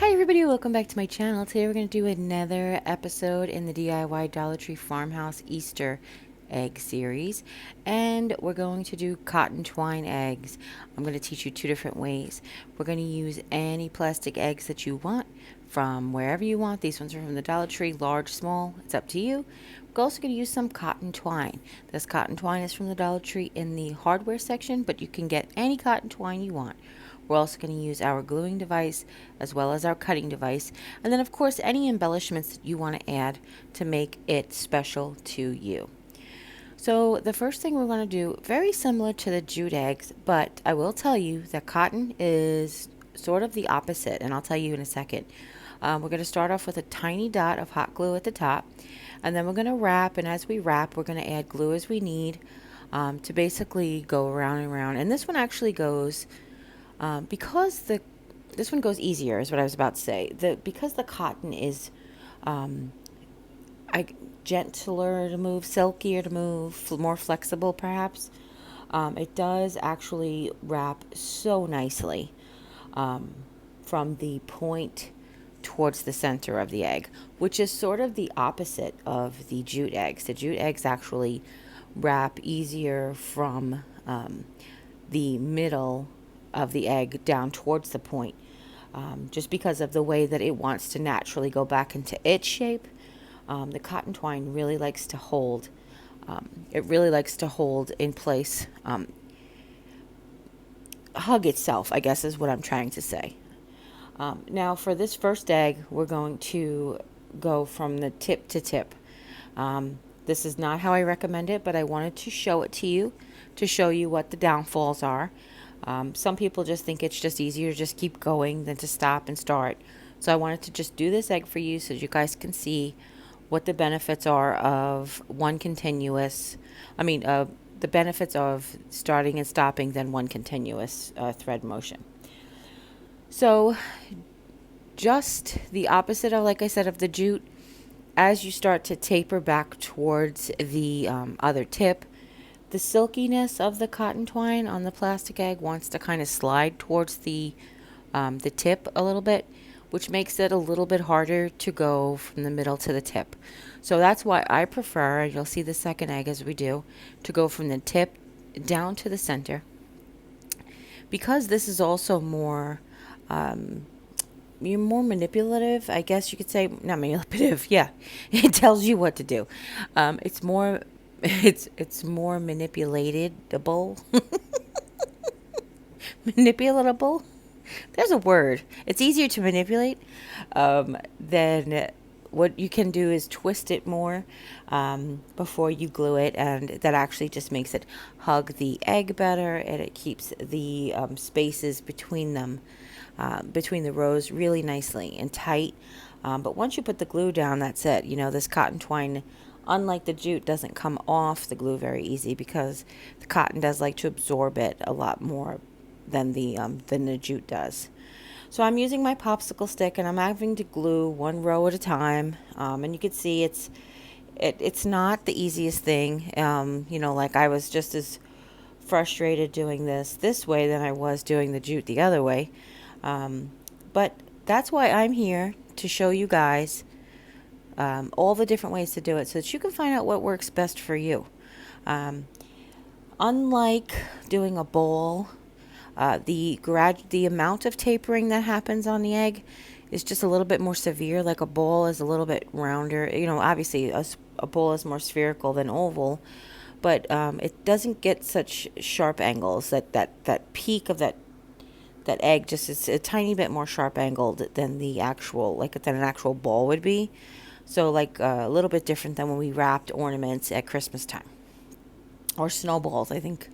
Hi everybody, welcome back to my channel. Today we're going to do another episode in the DIY Dollar Tree Farmhouse Easter egg series, and we're going to do cotton twine eggs. I'm going to teach you two different ways. We're going to use any plastic eggs that you want from wherever you want. These ones are from the Dollar Tree, large, small, it's up to you. We're also going to use some cotton twine. This cotton twine is from the Dollar Tree in the hardware section, but you can get any cotton twine you want. We're also going to use our gluing device as well as our cutting device, and then of course any embellishments that you want to add to make it special to you. So the first thing we're going to do, very similar to the jute eggs, but I will tell you that cotton is sort of the opposite, and I'll tell you in a second. We're going to start off with a tiny dot of hot glue at the top, and then we're going to wrap, and as we wrap we're going to add glue as we need to basically go around and around. And this one actually goes because this one goes easier, is what I was about to say. Because the cotton is gentler to move, silkier to move, more flexible perhaps. It does actually wrap so nicely from the point towards the center of the egg, which is sort of the opposite of the jute eggs. The jute eggs actually wrap easier from the middle of the egg down towards the point, just because of the way that it wants to naturally go back into its shape. The cotton twine really likes to hold, it really likes to hold in place, hug itself, I guess is what I'm trying to say. Now for this first egg, we're going to go from the tip to tip. This is not how I recommend it, but I wanted to show it to you, to show you what the downfalls are. Some people just think it's just easier to just keep going than to stop and start. So I wanted to just do this egg for you so you guys can see what the benefits are of one continuous, the benefits of starting and stopping than one continuous thread motion. So just the opposite of, like I said, of the jute, as you start to taper back towards the other tip, the silkiness of the cotton twine on the plastic egg wants to kind of slide towards the tip a little bit, which makes it a little bit harder to go from the middle to the tip. So that's why I prefer, and you'll see the second egg as we do, to go from the tip down to the center. Because this is also more, you're more manipulative, I guess you could say. Not manipulative, yeah. It tells you what to do. It's more manipulatable. Manipulatable. There's a word. It's easier to manipulate than what you can do is twist it more before you glue it, and that actually just makes it hug the egg better, and it keeps the spaces between them, between the rows, really nicely and tight. But once you put the glue down, that's it. You know, this cotton twine, unlike the jute, doesn't come off the glue very easy because the cotton does like to absorb it a lot more than the jute does. So I'm using my popsicle stick, and I'm having to glue one row at a time. And you can see it's not the easiest thing. You know, like I was just as frustrated doing this way than I was doing the jute the other way. But that's why I'm here, to show you guys all the different ways to do it so that you can find out what works best for you. Unlike doing a bowl, the amount of tapering that happens on the egg is just a little bit more severe. Like a bowl is a little bit rounder. You know, obviously a bowl is more spherical than oval, but it doesn't get such sharp angles. That peak of that egg just is a tiny bit more sharp angled than the actual, than an actual ball would be. So like a little bit different than when we wrapped ornaments at Christmas time, or snowballs, I think.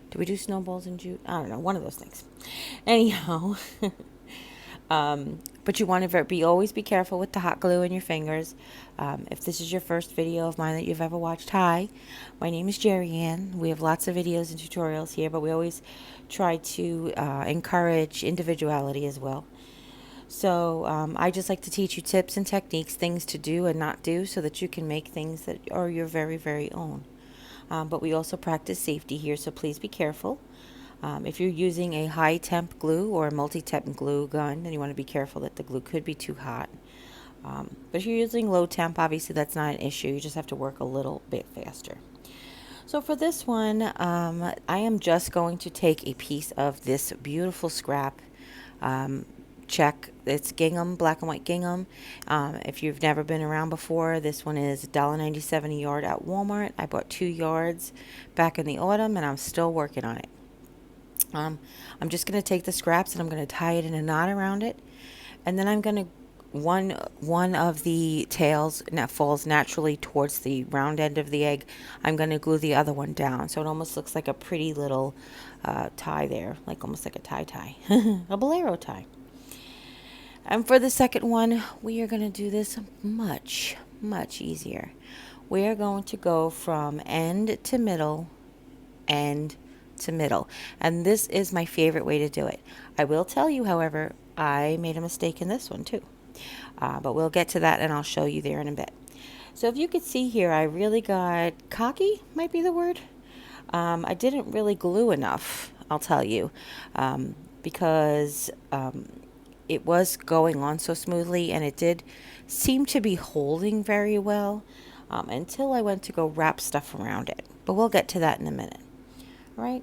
Do we do snowballs in jute? I don't know, one of those things. Anyhow, but you want to always be careful with the hot glue in your fingers. If this is your first video of mine that you've ever watched, hi, my name is Jeri-Ann. We have lots of videos and tutorials here, but we always try to encourage individuality as well. So I just like to teach you tips and techniques, things to do and not do, so that you can make things that are your very, very own. But we also practice safety here, so please be careful. If you're using a high temp glue or a multi-temp glue gun, then you want to be careful that the glue could be too hot. But if you're using low temp, obviously that's not an issue. You just have to work a little bit faster. So for this one, I am just going to take a piece of this beautiful scrap check. It's gingham, black and white gingham. If you've never been around before, this one is $1.97 a yard at Walmart. I bought 2 yards back in the autumn, and I'm still working on it. I'm just going to take the scraps and I'm going to tie it in a knot around it, and then I'm going to one of the tails that falls naturally towards the round end of the egg. I'm going to glue the other one down, so it almost looks like a pretty little tie there, like almost like a tie, a bolero tie. And for the second one, we are going to do this much easier. We are going to go from end to middle, end to middle. And this is my favorite way to do it. I will tell you, however, I made a mistake in this one too. But we'll get to that and I'll show you there in a bit. So if you could see here, I really got cocky, might be the word. I didn't really glue enough, I'll tell you, because it was going on so smoothly and it did seem to be holding very well until I went to go wrap stuff around it. But we'll get to that in a minute. Right?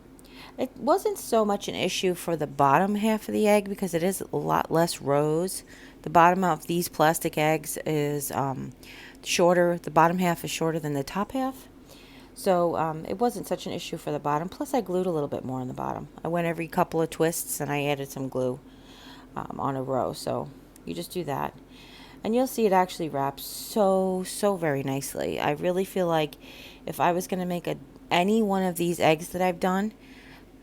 It wasn't so much an issue for the bottom half of the egg because it is a lot less rows. The bottom of these plastic eggs is shorter. The bottom half is shorter than the top half. So it wasn't such an issue for the bottom. Plus I glued a little bit more on the bottom. I went every couple of twists and I added some glue on a row. So you just do that. And you'll see it actually wraps so very nicely. I really feel like if I was going to make any one of these eggs that I've done,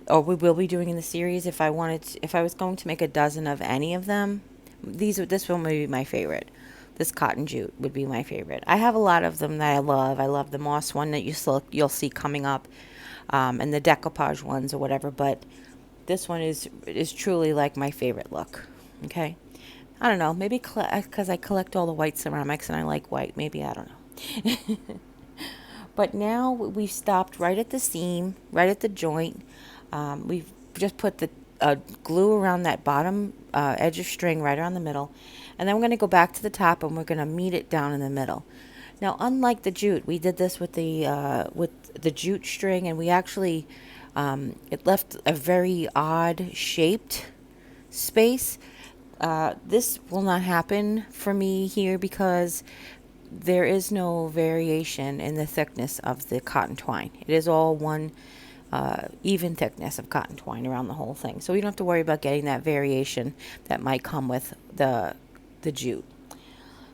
or we will be doing in the series, if I was going to make a dozen of any of them, this one would be my favorite. This cotton jute would be my favorite. I have a lot of them that I love. I love the moss one that you'll see coming up, and the decoupage ones or whatever. But this one is truly like my favorite look. Okay, I don't know. Maybe because I collect all the white ceramics and I like white. Maybe, I don't know. But now we've stopped right at the seam, right at the joint. We've just put the glue around that bottom edge of string right around the middle. And then we're going to go back to the top and we're going to meet it down in the middle. Now, unlike the jute, we did this with the jute string, and we actually, it left a very odd shaped space. This will not happen for me here because there is no variation in the thickness of the cotton twine. It is all one even thickness of cotton twine around the whole thing. So we don't have to worry about getting that variation that might come with the jute.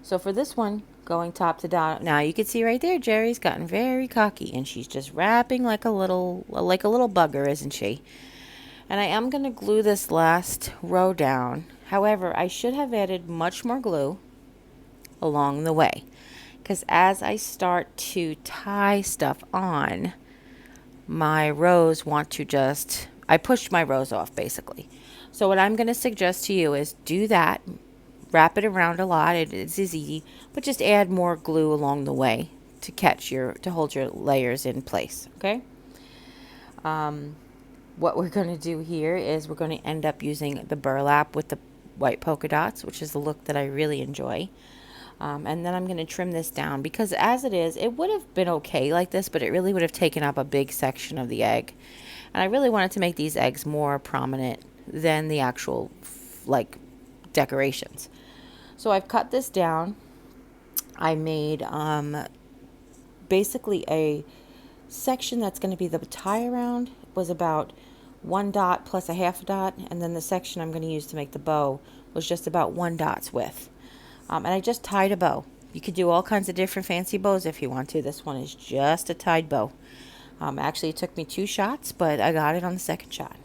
So for this one, going top to down, now you can see right there, Jeri's gotten very cocky and she's just wrapping like a little bugger, isn't she? And I am going to glue this last row down. However, I should have added much more glue along the way, because as I start to tie stuff on, my rows want to I pushed my rows off basically. So what I'm going to suggest to you is do that, wrap it around a lot. It's easy, but just add more glue along the way to hold your layers in place. Okay. What we're going to do here is we're going to end up using the burlap with the white polka dots, which is the look that I really enjoy. And then I'm going to trim this down because as it is, it would have been okay like this, but it really would have taken up a big section of the egg. And I really wanted to make these eggs more prominent than the actual decorations. So I've cut this down. I made basically a section that's going to be the tie around was about 1 dot plus a half dot, and then the section I'm going to use to make the bow was just about 1 dot's width. And I just tied a bow. You could do all kinds of different fancy bows if you want to. This one is just a tied bow. Actually, it took me 2 shots, but I got it on the second shot.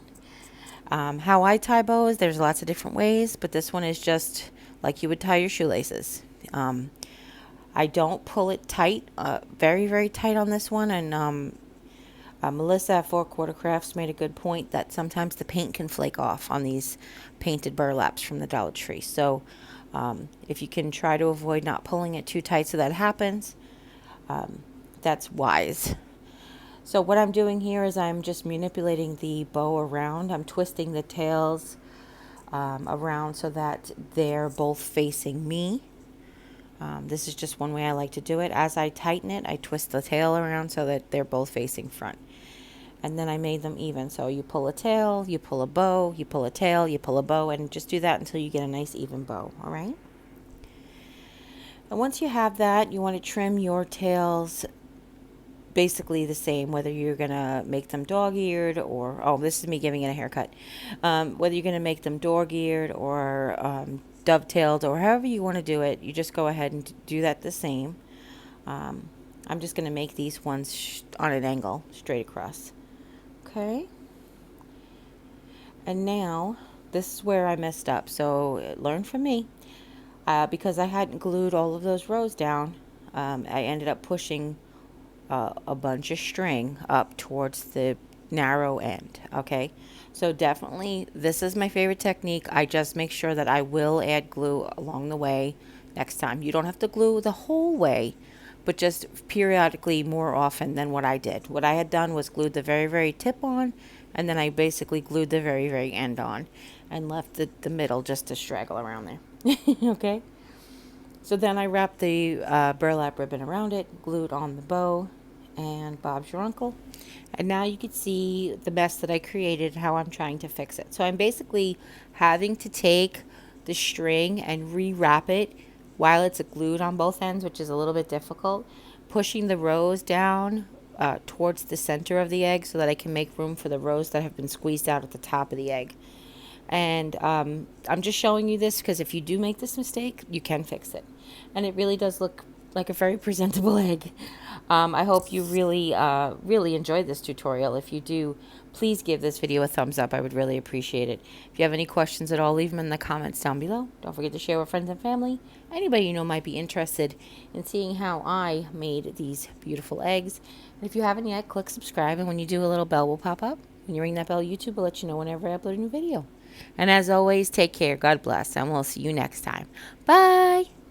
How I tie bows, there's lots of different ways, but this one is just like you would tie your shoelaces. I don't pull it tight, very tight on this one, and Melissa at 4 Quarter Crafts made a good point that sometimes the paint can flake off on these painted burlaps from the Dollar Tree. So if you can try to avoid not pulling it too tight so that happens, that's wise. So what I'm doing here is I'm just manipulating the bow around. I'm twisting the tails around so that they're both facing me. This is just one way I like to do it. As I tighten it, I twist the tail around so that they're both facing front. And then I made them even. So you pull a tail, you pull a bow, you pull a tail, you pull a bow, and just do that until you get a nice even bow, all right? And once you have that, you want to trim your tails basically the same, whether you're going to make them dog-eared or, oh, this is me giving it a haircut, whether you're going to make them dog-eared or dovetailed or however you want to do it, you just go ahead and do that the same. I'm just going to make these ones on an angle straight across. Okay. And now this is where I messed up, so learn from me. Because I hadn't glued all of those rows down, I ended up pushing a bunch of string up towards the narrow end. Okay, so definitely this is my favorite technique. I just make sure that I will add glue along the way next time. You don't have to glue the whole way, but just periodically more often than what I did. What I had done was glued the very tip on, and then I basically glued the very end on and left the middle just to straggle around there. Okay, so then I wrapped the burlap ribbon around it, glued on the bow, and Bob's your uncle. And now you can see the mess that I created, how I'm trying to fix it. So I'm basically having to take the string and rewrap it while it's glued on both ends, which is a little bit difficult. Pushing the rows down towards the center of the egg so that I can make room for the rows that have been squeezed out at the top of the egg. And I'm just showing you this because if you do make this mistake, you can fix it. And it really does look like a very presentable egg. I hope you really enjoyed this tutorial. If you do, please give this video a thumbs up. I would really appreciate it. If you have any questions at all, leave them in the comments down below. Don't forget to share with friends and family. Anybody you know might be interested in seeing how I made these beautiful eggs. And if you haven't yet, click subscribe, and when you do, a little bell will pop up. When you ring that bell, YouTube will let you know whenever I upload a new video. And as always, take care, God bless, and we'll see you next time. Bye!